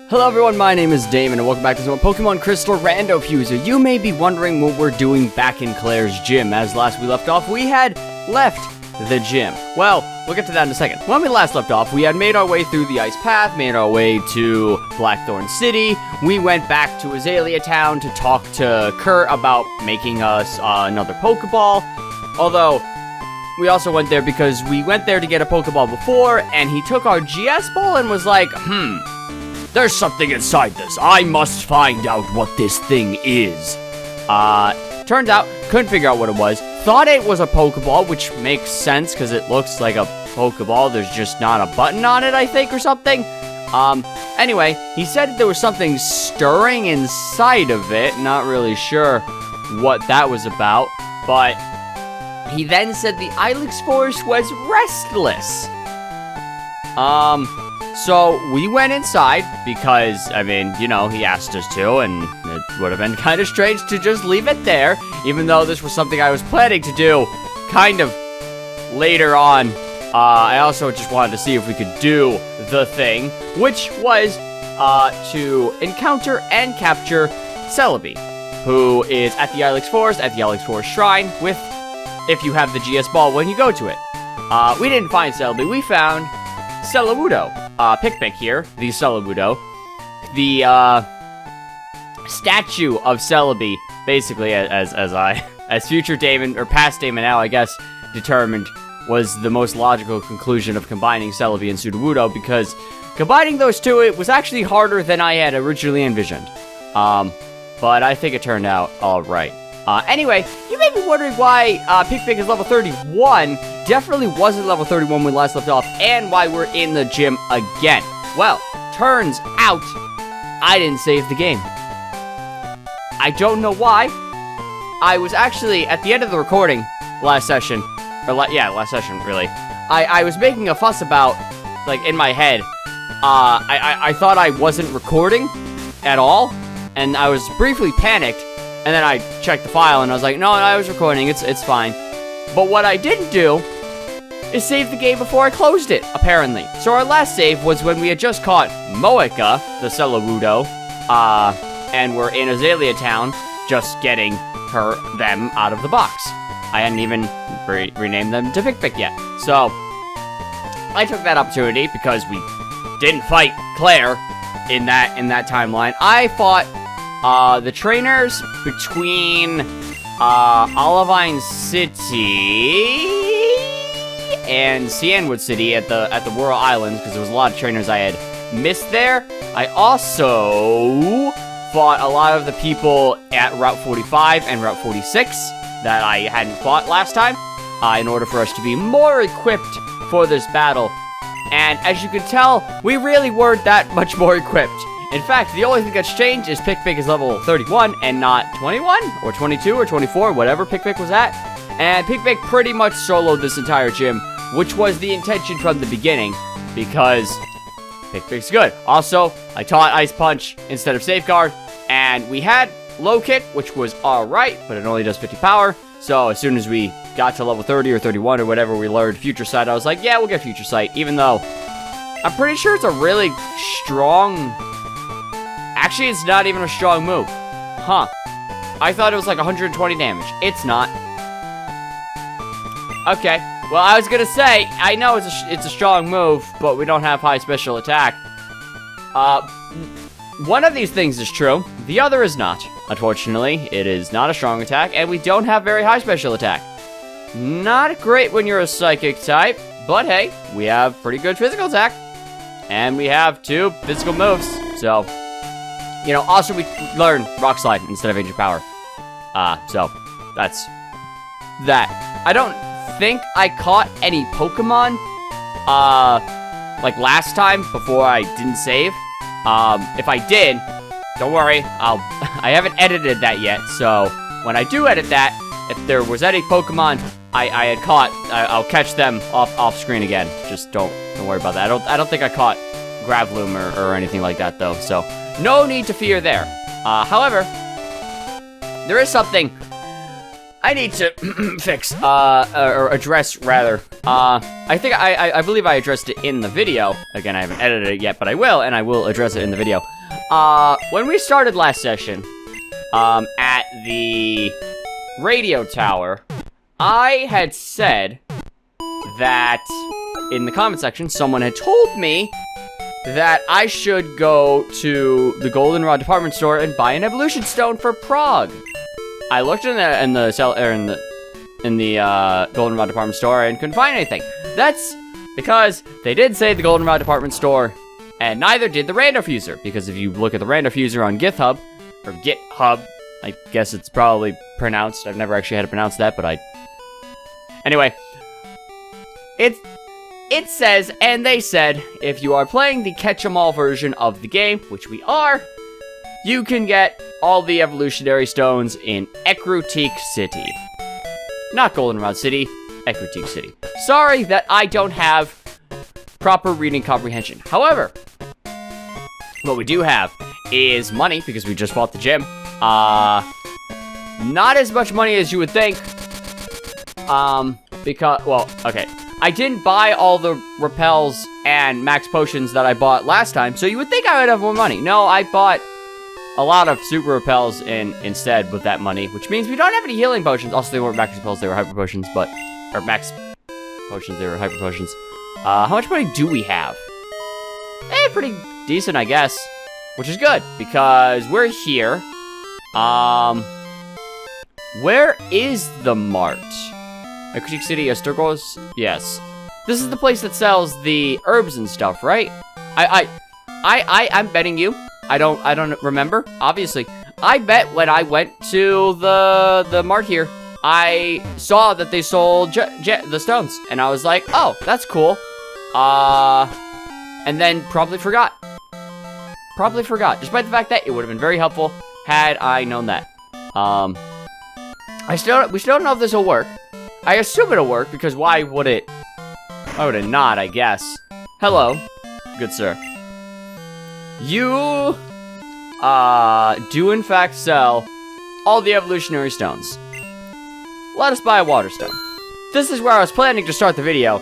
Hello everyone, my name is Damon, and welcome back to some Pokemon Crystal Randofuser. You may be wondering what we're doing back in Claire's gym. As last we left off, we had left the gym. Well, we'll get to that in a second. When we last left off, we had made our way through the Ice Path, made our way to Blackthorn City. We went back to Azalea Town to talk to Kurt about making us another Pokeball. Although, we also went there because we went there to get a Pokeball before, and he took our GS Ball and was like, there's something inside this. I must find out what this thing is. Turns out, couldn't figure out what it was. Thought it was a Pokeball, which makes sense because it looks like a Pokeball. There's just not a button on it, I think, or something. Anyway, he said there was something stirring inside of it. Not really sure what that was about, but he then said the Ilex Forest was restless. So we went inside because, I mean, you know, he asked us to, and it would have been kind of strange to just leave it there, even though this was something I was planning to do kind of later on. I also just wanted to see if we could do the thing, which was to encounter and capture Celebi, who is at the Ilex Forest, at the Ilex Forest Shrine, with, if you have the GS Ball when you go to it. We didn't find Celebi, we found Celawudo. Pick here, the Celawudo. The, statue of Celebi, basically, as future Damon, or past Damon now, I guess, determined, was the most logical conclusion of combining Celebi and Sudowoodo, because combining those two, it was actually harder than I had originally envisioned. But I think it turned out alright. Anyway, you may be wondering why Pick is level 31, definitely wasn't level 31 when we last left off, and why we're in the gym again. Well, turns out, I didn't save the game. I don't know why. I was actually, at the end of the recording, last session, last session, really, I was making a fuss about, like, in my head, I thought I wasn't recording at all, and I was briefly panicked. And then I checked the file, and I was like, no, I was recording, it's fine. But what I didn't do is save the game before I closed it, apparently. So our last save was when we had just caught Moeka, the Celawudo, and we're in Azalea Town, just getting them out of the box. I hadn't even renamed them to Pick yet. So, I took that opportunity, because we didn't fight Claire in that timeline. I fought the trainers between Olivine City and Cianwood City at the Whirl Islands, because there was a lot of trainers I had missed there. I also fought a lot of the people at Route 45 and Route 46 that I hadn't fought last time, in order for us to be more equipped for this battle. And as you can tell, we really weren't that much more equipped. In fact, the only thing that's changed is Pick is level 31 and not 21 or 22 or 24, whatever Pick was at. And Pick pretty much soloed this entire gym, which was the intention from the beginning, because Pick's good. Also, I taught Ice Punch instead of Safeguard, and we had Low Kick, which was alright, but it only does 50 power. So as soon as we got to level 30 or 31 or whatever we learned Future Sight, I was like, yeah, we'll get Future Sight, even though I'm pretty sure it's a really strong... Actually, it's not even a strong move. Huh. I thought it was like 120 damage. It's not. Okay. Well, I was gonna say, I know it's a strong move, but we don't have high special attack. One of these things is true. The other is not. Unfortunately, it is not a strong attack, and we don't have very high special attack. Not great when you're a psychic type, but hey, we have pretty good physical attack. And we have 2 physical moves, so... You know, also we learned Rock Slide instead of Ancient Power. So, that's that. I don't think I caught any Pokemon, like last time before I didn't save. If I did, don't worry, I haven't edited that yet, so when I do edit that, if there was any Pokemon I had caught, I'll catch them off screen again. Just don't worry about that. I don't think I caught Gravloom or anything like that though, so no need to fear there. However, there is something I need to fix, or address, rather. I think I believe I addressed it in the video. Again, I haven't edited it yet, but I will, and I will address it in the video. when we started last session, at the radio tower, I had said that in the comment section, someone had told me that I should go to the Goldenrod department store and buy an evolution stone for Prague. I looked in the Goldenrod department store and couldn't find anything. That's because they did say the Goldenrod department store, and neither did the Randofuser. Because if you look at the Randofuser on GitHub, or GitHub, I guess it's probably pronounced. I've never actually had to pronounce that, but anyway, it says, and they said, if you are playing the catch-em-all version of the game, which we are, you can get all the evolutionary stones in Ekrutik City. Not Goldenrod City, Ekrutik City. Sorry that I don't have proper reading comprehension. However, what we do have is money, because we just bought the gym. Not as much money as you would think. Because, well, okay. I didn't buy all the repels and max potions that I bought last time, so you would think I would have more money. No, I bought a lot of super repels instead with that money, which means we don't have any healing potions. Also, they weren't max repels, they were hyper potions, or max potions, they were hyper potions. How much money do we have? Pretty decent, I guess, which is good, because we're here. Where is the mart? Ekrutik City, Esturgos? Yes. This is the place that sells the herbs and stuff, right? I'm betting you. I don't remember, obviously. I bet when I went to the mart here, I saw that they sold the stones, and I was like, oh, that's cool. And then probably forgot. Despite the fact that it would have been very helpful had I known that. We still don't know if this will work. I assume it'll work, because why would it? Why would it not, I guess? Hello, good sir. You, do in fact sell all the evolutionary stones. Let us buy a water stone. This is where I was planning to start the video,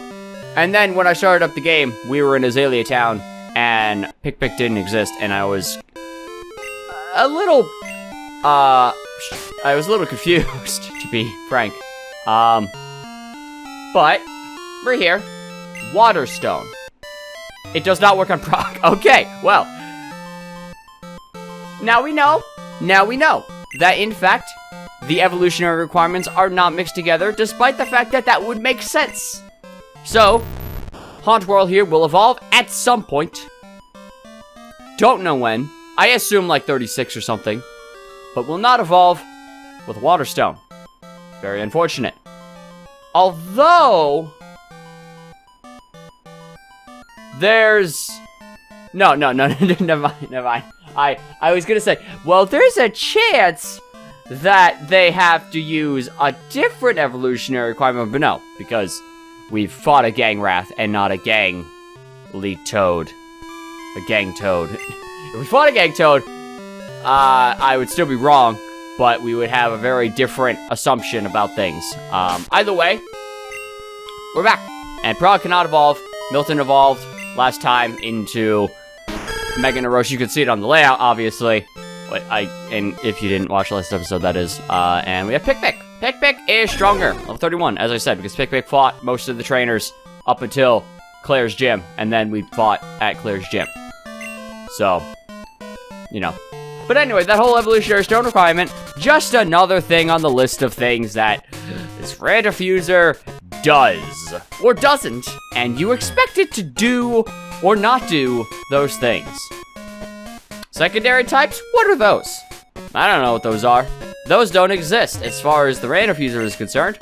and then when I started up the game, we were in Azalea Town, and Pick didn't exist, and I was a little confused, to be frank. But we're here. Water stone. It does not work on Prague. Okay, well. Now we know that, in fact, the evolutionary requirements are not mixed together, despite the fact that that would make sense. So, Haunt World here will evolve at some point. Don't know when. I assume like 36 or something. But will not evolve with Water Stone. Very unfortunate. Although, there's... No, never mind. I was gonna say, well, there's a chance that they have to use a different evolutionary requirement, but no, because we've fought a gang wrath and not a gang lead toad. A gang toad. If we fought a gang toad, I would still be wrong, but we would have a very different assumption about things. Either way, we're back. And Prague cannot evolve. Milton evolved last time into Mega Naroshi. You can see it on the layout, obviously. But and if you didn't watch the last episode, that is. And we have Pick. Pick is stronger. Level 31, as I said, because Pick fought most of the trainers up until Claire's gym. And then we fought at Claire's gym. So, you know. But anyway, that whole evolutionary stone requirement, just another thing on the list of things that this Randofuser does, or doesn't, and you expect it to do or not do those things. Secondary types? What are those? I don't know what those are. Those don't exist as far as the Randofuser is concerned.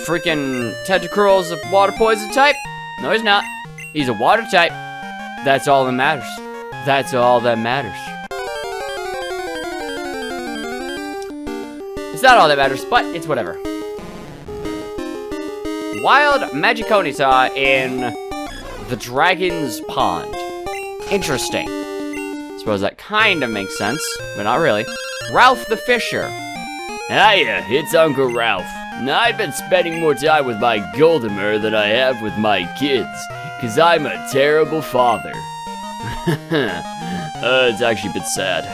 Freaking Tentacruel's a water poison type? No, he's not. He's a water type. That's all that matters. That's all that matters. It's not all that matters, but it's whatever. Wild Magiconita in the Dragon's Pond. Interesting. Suppose that kind of makes sense, but not really. Ralph the Fisher. Hiya, it's Uncle Ralph. I've been spending more time with my Goldemer than I have with my kids, 'cause I'm a terrible father. It's actually a bit sad.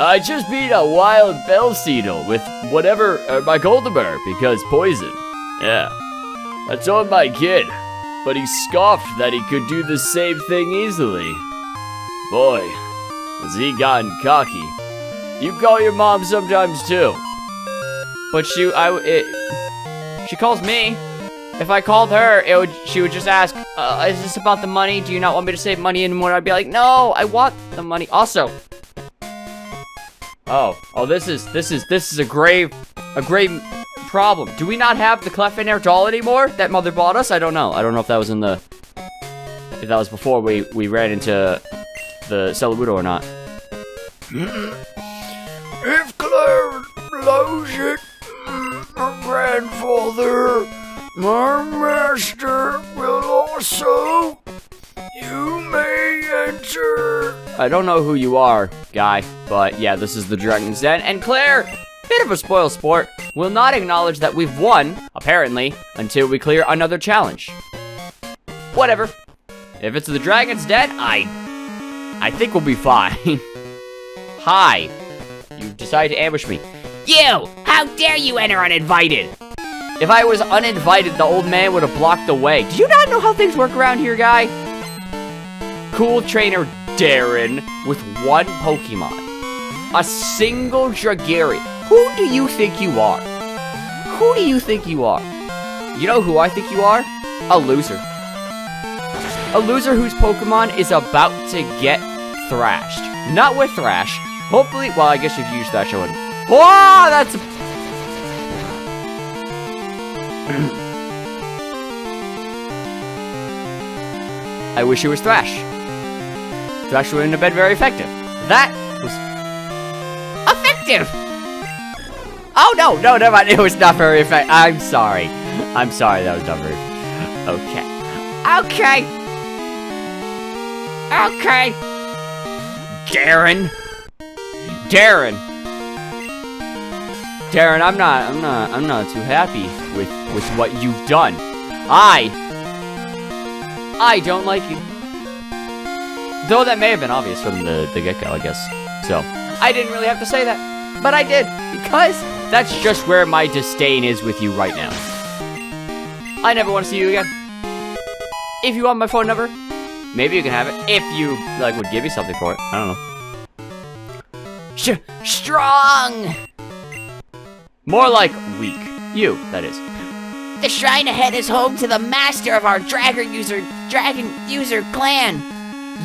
I just beat a wild Belseedle with whatever, my Goldemer, because poison. Yeah. I told my kid, but he scoffed that he could do the same thing easily. Boy, has he gotten cocky. You call your mom sometimes too. But she calls me. If I called her, she would just ask, is this about the money? Do you not want me to save money anymore? I'd be like, no, I want the money. Also, this is a grave problem. Do we not have the Clefin doll anymore that mother bought us? I don't know. I don't know if that was if that was before we ran into the Celebudo or not. If Claire blows it, my grandfather, my master will also. You may enter. I don't know who you are, guy, but yeah, this is the Dragon's Den, and Claire, bit of a spoil sport, will not acknowledge that we've won, apparently, until we clear another challenge. Whatever. If it's the Dragon's Den, I think we'll be fine. Hi. You decided to ambush me. You! How dare you enter uninvited? If I was uninvited, the old man would have blocked the way. Do you not know how things work around here, guy? Cool trainer Darren with one Pokemon. A single Dragarian. Who do you think you are? Who do you think you are? You know who I think you are? A loser. A loser whose Pokemon is about to get thrashed. Not with Thrash. Hopefully, well, I guess if you use Thrash, I wouldn't. Whoa, that's... I wish it was Thrash. Thrash wouldn't have been very effective. That was... effective! Oh, no, never mind. It was not very effective. I'm sorry. That was not very... Okay. Darren, I'm not too happy with what you've done. I don't like you. Though that may have been obvious from the get-go, I guess. So, I didn't really have to say that. But I did, because that's just where my disdain is with you right now. I never want to see you again. If you want my phone number, maybe you can have it. If you, would give me something for it. I don't know. Strong! More like weak. You, that is. The shrine ahead is home to the master of our dragon user clan.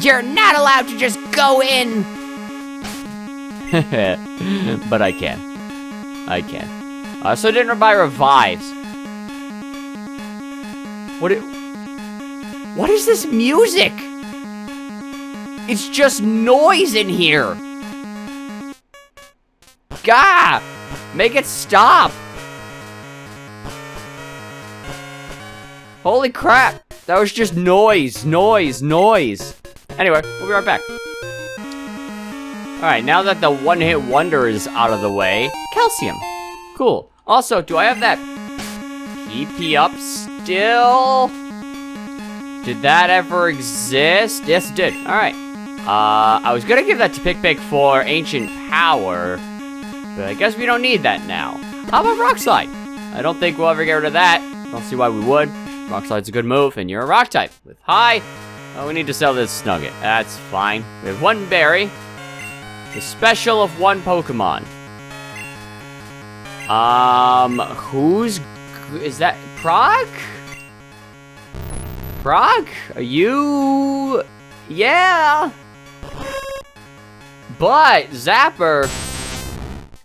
You're not allowed to just go in. But I can. I also didn't buy revives. What is this music? It's just noise in here. Gah! Make it stop. Holy crap. That was just noise. Anyway, we'll be right back. Alright, now that the one-hit wonder is out of the way, calcium. Cool. Also, do I have that PP up still? Did that ever exist? Yes, it did. Alright. I was gonna give that to Pick for Ancient Power, but I guess we don't need that now. How about Rock Slide? I don't think we'll ever get rid of that. Don't see why we would. Rock Slide's a good move, and you're a Rock type. With High, oh, we need to sell this Nugget. That's fine. We have one berry. The special of one Pokemon. Is that Prague? Prague? Are you... Yeah. But Zapper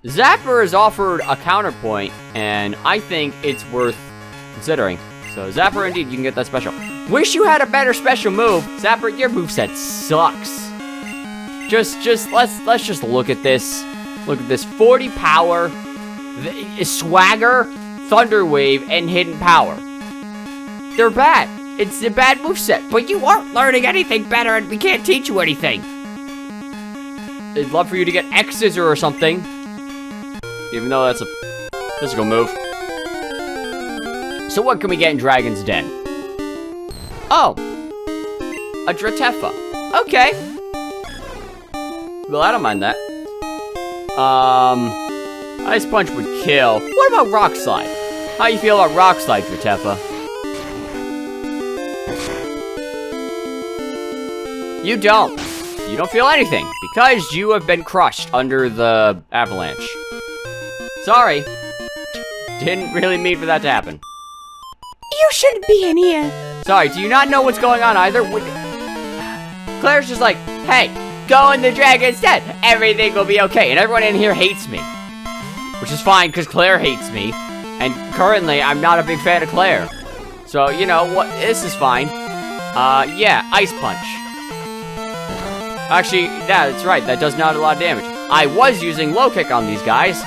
is offered a counterpoint, and I think it's worth considering. So Zapper, indeed, you can get that special. Wish you had a better special move. Zapper, your moveset sucks. Let's just look at this. Look at this. 40 power, swagger, thunder wave, and hidden power. They're bad. It's a bad moveset, but you aren't learning anything better, and we can't teach you anything. I'd love for you to get X-Scissor or something. Even though that's a physical move. So what can we get in Dragon's Den? Oh, a Dratefa. Okay. Well, I don't mind that. Ice Punch would kill. What about Rock Slide? How you feel about Rock Slide, Vitefa? You don't. You don't feel anything, because you have been crushed under the avalanche. Sorry. Didn't really mean for that to happen. You shouldn't be in here. Sorry, do you not know what's going on either? Claire's just like, hey, go in the dragon's den. Everything will be okay. And everyone in here hates me. Which is fine, because Claire hates me. And currently, I'm not a big fan of Claire. So, you know, what? This is fine. Yeah, Ice Punch. Actually, yeah, that's right. That does not a lot of damage. I was using Low Kick on these guys.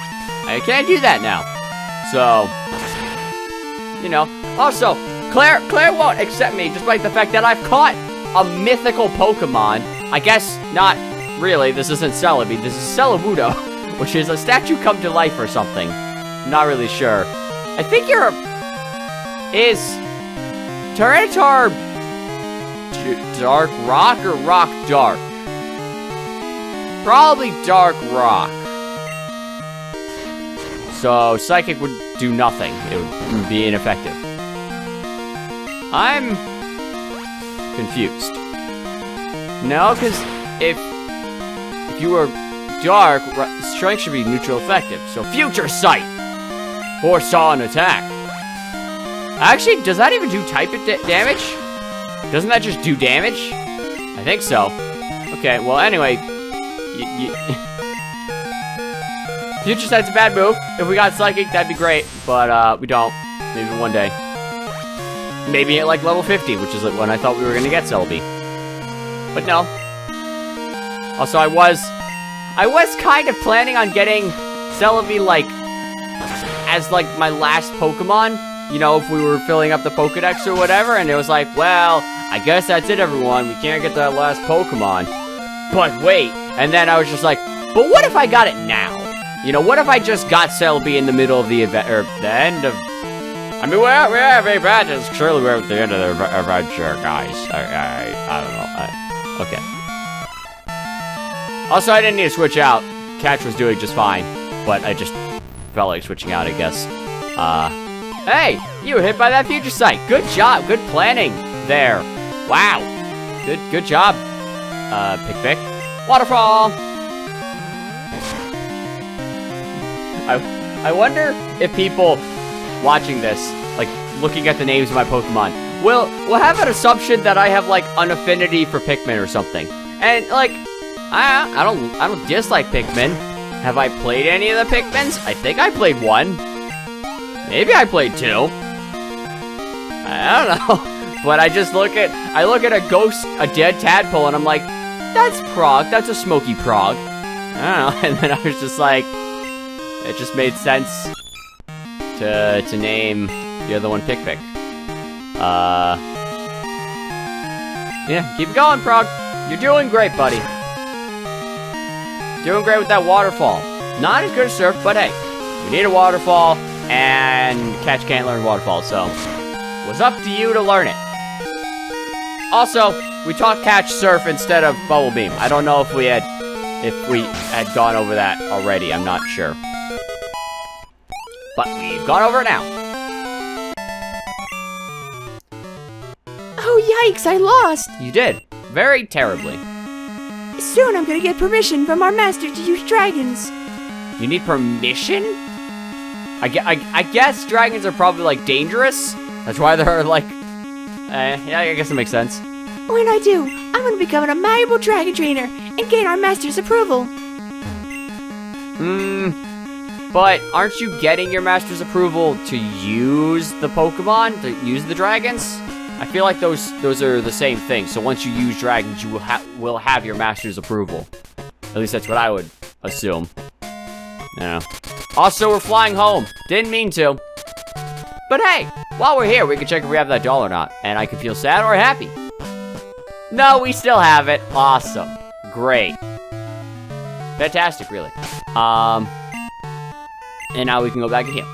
I can't do that now. So, you know. Also, Claire won't accept me despite the fact that I've caught a mythical Pokemon. I guess not really. This isn't Celebi. This is Celebudo, which is a statue come to life or something. I'm not really sure. I think is Tyranitar Dark Rock or Rock Dark? Probably Dark Rock. So Psychic would do nothing. It would be ineffective. I'm confused. No, because if you were Dark, Strength should be neutral effective. So Future Sight. Foresaw an attack. Actually, does that even do type damage? Doesn't that just do damage? I think so. Okay, well, anyway. Future Sight's a bad move. If we got Psychic, that'd be great. But, we don't. Maybe one day. Maybe at, like, level 50, which is when I thought we were gonna get Celebi. But no. Also, I was kind of planning on getting Celebi, like, as, like, my last Pokemon. You know, if we were filling up the Pokedex or whatever. And it was like, well, I guess that's it, everyone. We can't get that last Pokemon. But wait. And then I was just like, but what if I got it now? You know, what if I just got Celebi in the middle of the event, or the end of... I mean, we're having badges. Surely we're at the end of the adventure, guys. I don't know. Okay. Also, I didn't need to switch out. Catch was doing just fine. But I just felt like switching out, I guess. Hey! You were hit by that Future Sight. Good job. Good planning there. Wow. Good job. Pick. Waterfall! I wonder if people watching this, like, looking at the names of my Pokemon, will have an assumption that I have, like, an affinity for Pikmin or something. And, like, I don't dislike Pikmin. Have I played any of the Pikmins? I think I played one. Maybe I played two. I don't know. But I look at a ghost, a dead tadpole, and I'm like, that's Prog. That's a smoky Prog. I don't know. And then I was just like, it just made sense to name the other one Pick. Yeah, keep it going, Prog. You're doing great, buddy. Doing great with that waterfall. Not as good as Surf, but hey, we need a waterfall, and Catch can't learn waterfall, so it was up to you to learn it. Also, we taught Catch Surf instead of Bubble Beam. I don't know if we had gone over that already. I'm not sure. But we've gone over it now. Oh, yikes, I lost. You did. Very terribly. Soon I'm gonna get permission from our master to use dragons. You need permission? I guess dragons are probably, like, dangerous. That's why they're, like... yeah, I guess it makes sense. When I do, I'm gonna become a malleable dragon trainer and gain our master's approval. But aren't you getting your master's approval to use the Pokemon? To use the dragons? I feel like those are the same thing. So once you use dragons, you will have your master's approval. At least that's what I would assume. Yeah. Also, we're flying home. Didn't mean to. But hey, while we're here, we can check if we have that doll or not. And I can feel sad or happy. No, we still have it. Awesome. Great. Fantastic, really. And now we can go back and heal.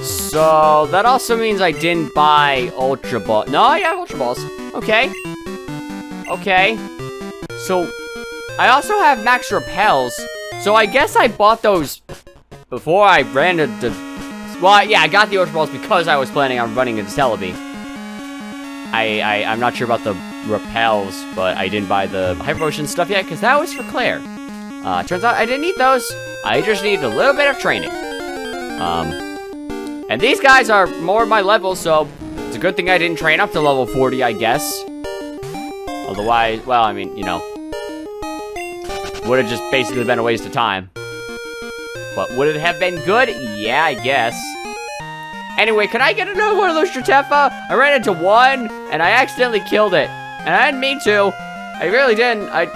So, that also means I didn't buy Ultra Ball. No, I have Ultra Balls. Okay. Okay. So, I also have Max Repels. So, I guess I bought those before I ran into... Well, yeah, I got the Ultra Balls because I was planning on running into Celebi. I'm not sure about the Repels, but I didn't buy the Hyper Potion stuff yet because that was for Claire. Turns out I didn't need those. I just needed a little bit of training. And these guys are more my level, so it's a good thing I didn't train up to level 40, I guess. Otherwise, well, I mean, you know, would have just basically been a waste of time. But would it have been good? Yeah, I guess. Anyway, can I get another one of those Jotefa? I ran into one, and I accidentally killed it. And I didn't mean to. I really didn't. I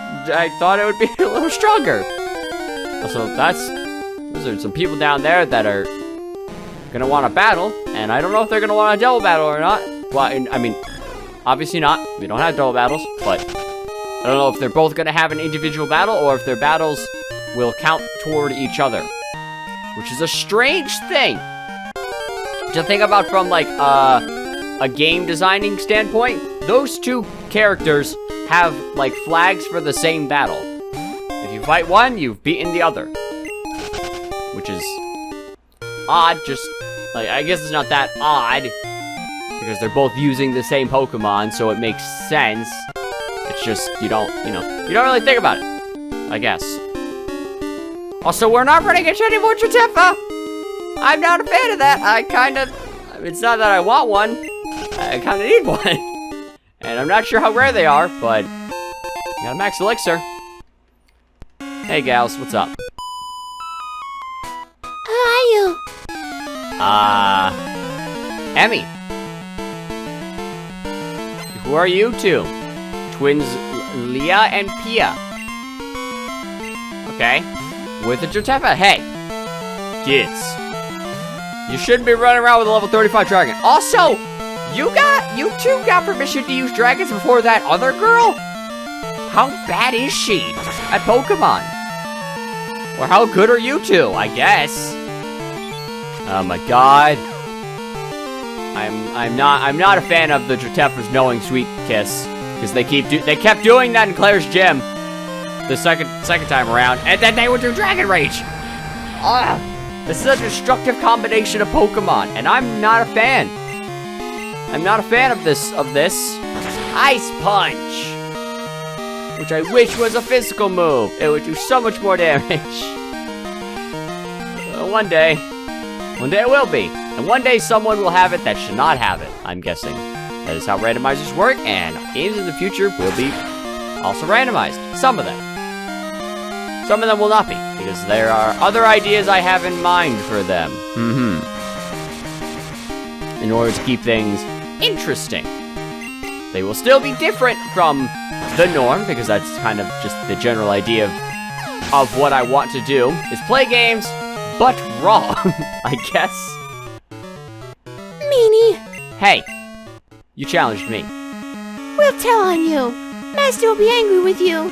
thought it would be a little stronger. Also, those are some people down there that are gonna want to battle, and I don't know if they're gonna want a double battle or not. Well, I mean, obviously not. We don't have double battles, but I don't know if they're both gonna have an individual battle or if their battles will count toward each other, which is a strange thing to think about from like a game designing standpoint. Those two characters have like flags for the same battle. If you fight one, you've beaten the other, which is odd. Just like, I guess it's not that odd because they're both using the same Pokemon, so it makes sense. It's just you don't really think about it, I guess. Also, we're not running into any more Jotefa. I'm not a fan of that. It's not that I want one. I kind of need one. And I'm not sure how rare they are, but I got a max elixir. Hey, gals, what's up? Who are you? Emmy. Who are you two? Twins Leah and Pia. Okay. With a Jotefa. Hey, kids. You shouldn't be running around with a level 35 dragon. Also, you two got permission to use dragons before that other girl? How bad is she at Pokemon? Or how good are you two, I guess? Oh my god. I'm not a fan of the Jotefa's knowing sweet kiss. Because they kept doing that in Claire's gym. The second time around, and then they would do Dragon Rage. This is a destructive combination of Pokemon, and I'm not a fan. I'm not a fan of this. Ice Punch, which I wish was a physical move. It would do so much more damage. One day it will be, and one day someone will have it that should not have it. I'm guessing that is how randomizers work, and games in the future will be also randomized. Some of them. Some of them will not be, because there are other ideas I have in mind for them. In order to keep things interesting. They will still be different from the norm, because that's kind of just the general idea of what I want to do, is play games, but wrong, I guess. Meanie. Hey, you challenged me. We'll tell on you. Master will be angry with you.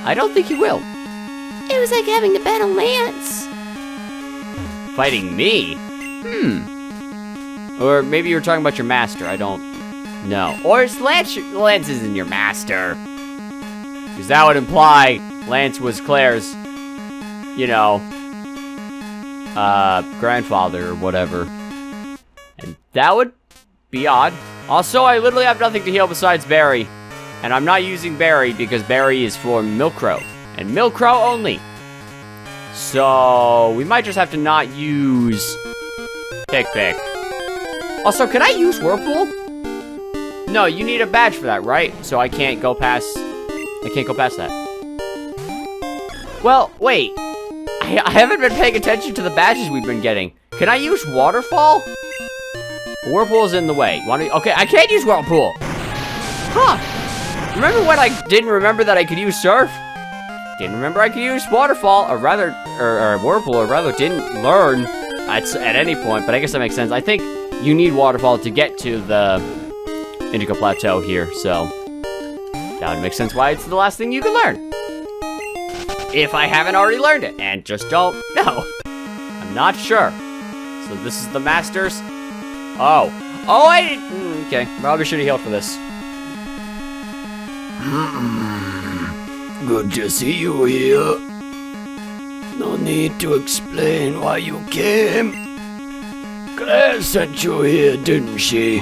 I don't think he will. It was like having to battle Lance. Fighting me? Or maybe you were talking about your master, I don't know. Or is Lance isn't your master. Because that would imply Lance was Claire's, grandfather or whatever. And that would be odd. Also, I literally have nothing to heal besides Berry. And I'm not using Berry because Berry is for Milkrow. And Milkrow only. So, we might just have to not use Pick. Also, can I use Whirlpool? No, you need a badge for that, right? So I can't go past that. Well, wait. I haven't been paying attention to the badges we've been getting. Can I use Waterfall? Whirlpool's in the way. Okay, I can't use Whirlpool. Huh. Remember when I didn't remember that I could use Surf? Didn't remember I could use Waterfall, or Whirlpool, or rather didn't learn at any point, but I guess that makes sense. I think you need Waterfall to get to the Indigo Plateau here, so that would make sense why it's the last thing you can learn. if I haven't already learned it, and just don't know. I'm not sure. So this is the Masters. Oh, I didn't. Okay, probably should have healed for this. Good to see you here. No need to explain why you came. Claire sent you here, didn't she?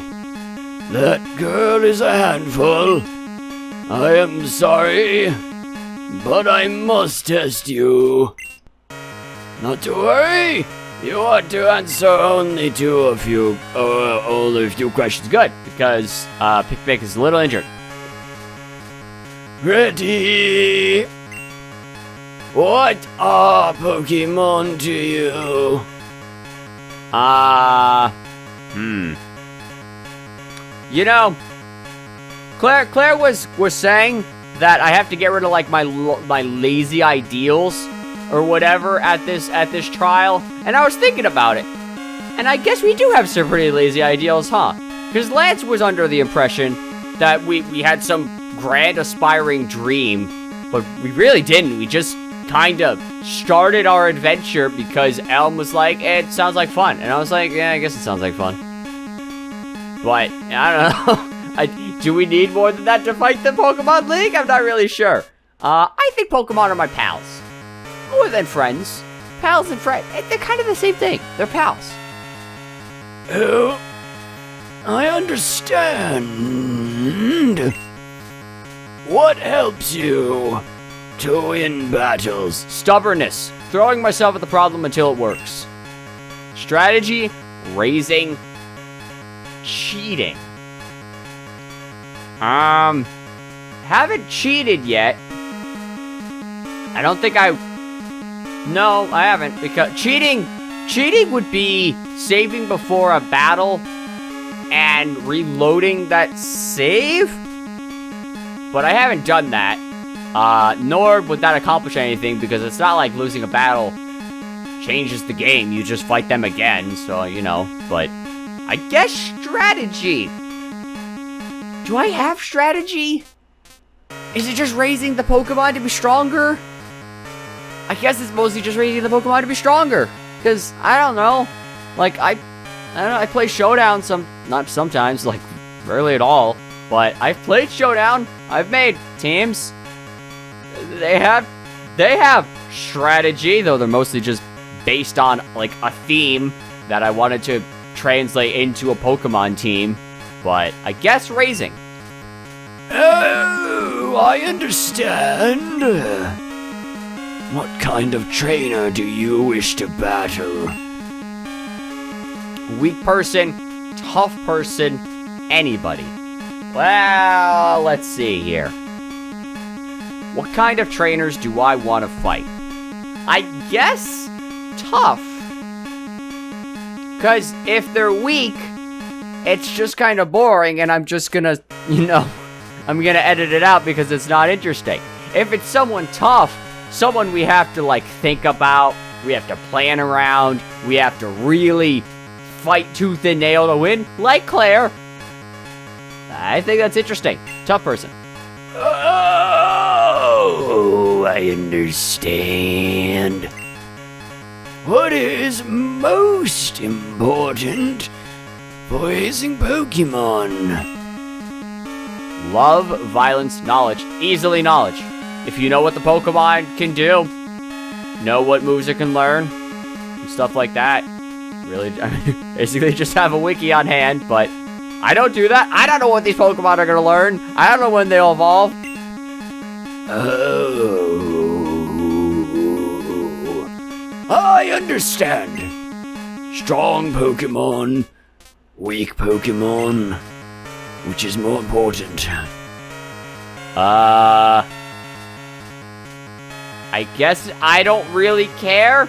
That girl is a handful. I am sorry, but I must test you. Not to worry. You ought to answer only to a few questions. Good, because Pick is a little injured. Ready? What are Pokemon to you? You know, Claire was saying that I have to get rid of like my lazy ideals or whatever at this trial, and I was thinking about it, and I guess we do have some pretty lazy ideals, huh? Because Lance was under the impression that we had some grand aspiring dream, but we really didn't. We just kind of started our adventure because Elm was like, it sounds like fun, and I was like, yeah, I guess it sounds like fun. But I don't know. Do we need more than that to fight the Pokemon League? I'm not really sure. I think Pokemon are my pals. More than friends. Pals and friends. They're kind of the same thing. They're pals. Oh, I understand. What helps you to win battles? Stubbornness. Throwing myself at the problem until it works. Strategy. Raising. Cheating. Haven't cheated yet. I don't think No, I haven't, because cheating would be saving before a battle and reloading that save, but I haven't done that, nor would that accomplish anything, because it's not like losing a battle changes the game. You just fight them again, so, you know, but I guess strategy. Do I have strategy? Is it just raising the Pokemon to be stronger? I guess it's mostly just raising the Pokemon to be stronger. Because, I don't know. Like, I don't know, I play Showdown not sometimes, like, rarely at all. But I've played Showdown. I've made teams. They have strategy, though they're mostly just based on, like, a theme that I wanted to translate into a Pokemon team. But I guess raising. Oh, I understand. What kind of trainer do you wish to battle? Weak person, tough person, anybody. Well, let's see here. What kind of trainers do I want to fight? I guess tough. Because if they're weak, it's just kind of boring, and I'm just gonna, I'm gonna edit it out because it's not interesting. If it's someone tough, someone we have to, like, think about, we have to plan around, we have to really fight tooth and nail to win, like Claire, I think that's interesting. Tough person. Oh, I understand. What is most important for raising Pokemon? Love, violence, knowledge. Easily knowledge. If you know what the Pokemon can do, know what moves it can learn, and stuff like that. Really, I mean, basically just have a wiki on hand, but I don't do that. I don't know what these Pokemon are going to learn. I don't know when they'll evolve. Oh, I understand. Strong Pokemon, weak Pokemon. Which is more important? I guess I don't really care.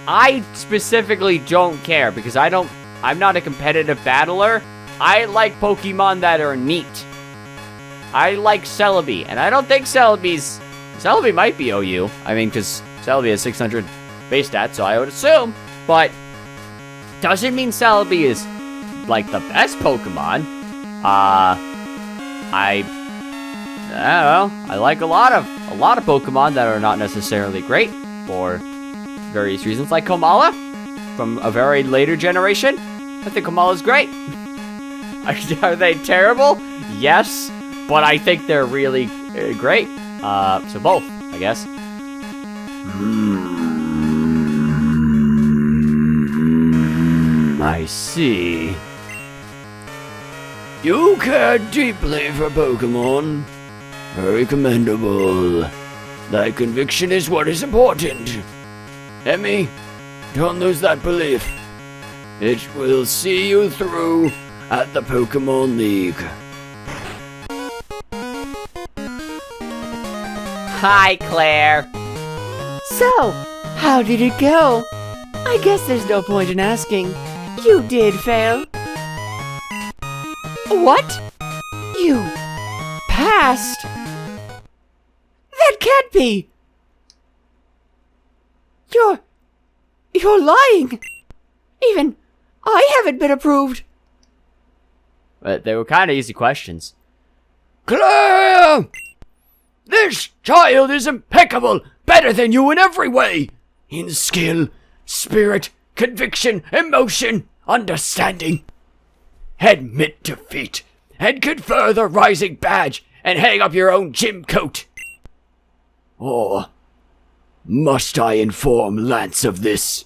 I specifically don't care because I'm not a competitive battler. I like Pokemon that are neat. I like Celebi, and I don't think Celebi might be OU. I mean, because Celebi has 600 base stats, so I would assume. But doesn't mean Celebi is, like, the best Pokemon. I don't know. I like a lot of a lot of Pokemon that are not necessarily great for various reasons, like Komala from a very later generation. I think Komala's great. Are they terrible? Yes, but I think they're really great. So both, I guess. I see. You care deeply for Pokemon. Very commendable. That conviction is what is important. Emmy, don't lose that belief. It will see you through at the Pokémon League. Hi, Claire. So, how did it go? I guess there's no point in asking. You did fail. What? You passed? That can't be. You're lying. Even I haven't been approved. But they were kind of easy questions. Claire! This child is impeccable, better than you in every way. In skill, spirit, conviction, emotion, understanding. Admit defeat, and confer the rising badge, and hang up your own gym coat. Or must I inform Lance of this?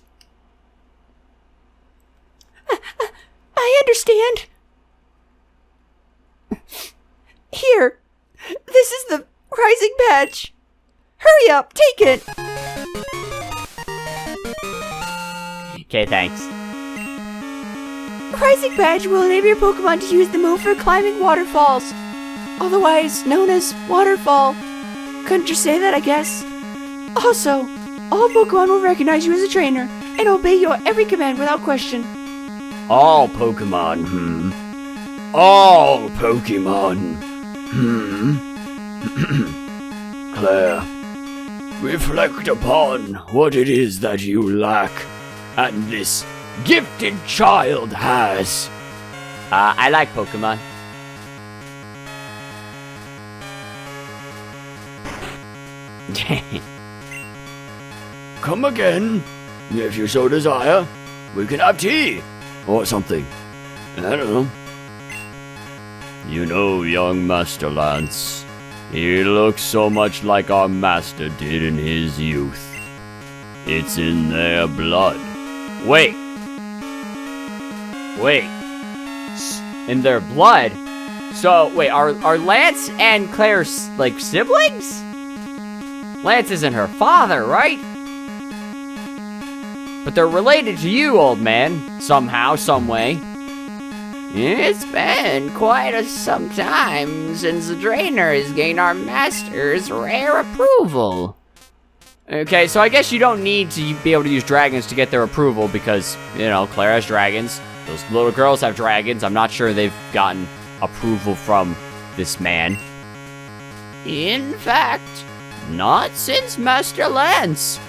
I understand. Here, this is the rising badge. Hurry up, take it. Okay, thanks. Rising badge will enable your Pokemon to use the move for climbing waterfalls, otherwise known as waterfall. Couldn't you say that, I guess? Also, all Pokemon will recognize you as a trainer and obey your every command without question. All Pokemon, All Pokemon, Claire, reflect upon what it is that you lack, and this gifted child has. I like Pokemon. Come again, if you so desire. We can have tea, or something. I don't know. You know, young Master Lance, he looks so much like our master did in his youth. It's in their blood. Wait. In their blood? So, wait, are Lance and Claire, like, siblings? Lance isn't her father, right? But they're related to you, old man. Somehow, some way. It's been quite some time since the trainer has gained our master's rare approval. Okay, so I guess you don't need to be able to use dragons to get their approval because, you know, Claire has dragons. Those little girls have dragons. I'm not sure they've gotten approval from this man. In fact, not since Master Lance.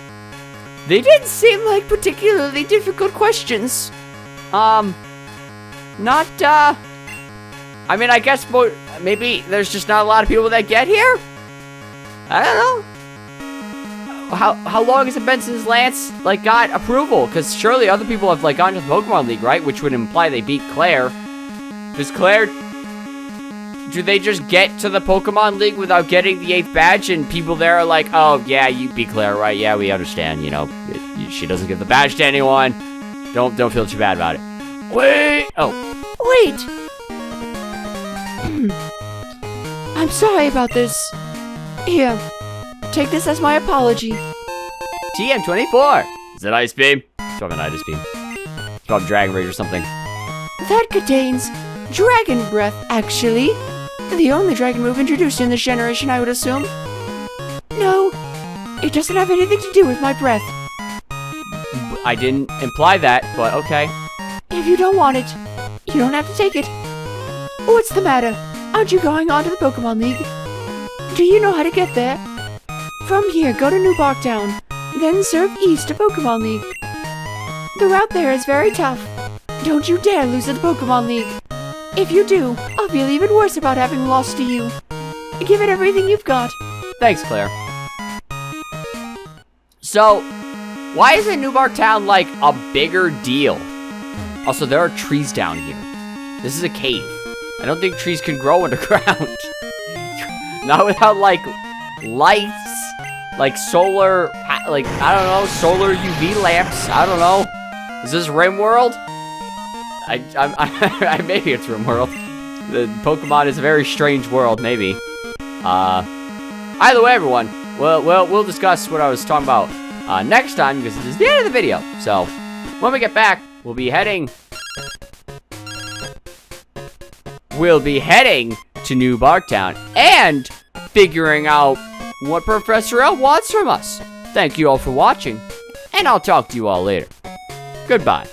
They didn't seem like particularly difficult questions. I mean, I guess maybe there's just not a lot of people that get here? I don't know. How long has it been since Lance, like, got approval? Because surely other people have, like, gone to the Pokemon League, right? Which would imply they beat Claire. Do they just get to the Pokemon League without getting the 8th badge and people there are like, oh, yeah, you beat Claire, right? Yeah, we understand, you know. She doesn't give the badge to anyone. Don't feel too bad about it. Wait! Oh. Wait! I'm sorry about this. Here, take this as my apology. TM24! Is it Ice Beam? It's probably an Ice Beam. It's probably Dragon Rage or something. That contains Dragon Breath, actually. The only dragon move introduced in this generation, I would assume. No, it doesn't have anything to do with my breath. I didn't imply that, but okay. If you don't want it, you don't have to take it. What's the matter? Aren't you going on to the Pokemon League? Do you know how to get there? From here, go to New Bark Town, then serve east to Pokemon League. The route there is very tough. Don't you dare lose to the Pokemon League. If you do, I'll feel even worse about having lost to you. Give it everything you've got. Thanks, Claire. So, why isn't New Bark Town, like, a bigger deal? Also, there are trees down here. This is a cave. I don't think trees can grow underground. Not without, like, lights, like solar, like, I don't know, solar UV lamps. I don't know. Is this RimWorld? Maybe it's RimWorld. The Pokemon is a very strange world, maybe. Either way, everyone, we'll discuss what I was talking about next time, because this is the end of the video. So, when we get back, we'll be heading to New Bark Town and figuring out what Professor Elm wants from us. Thank you all for watching, and I'll talk to you all later. Goodbye.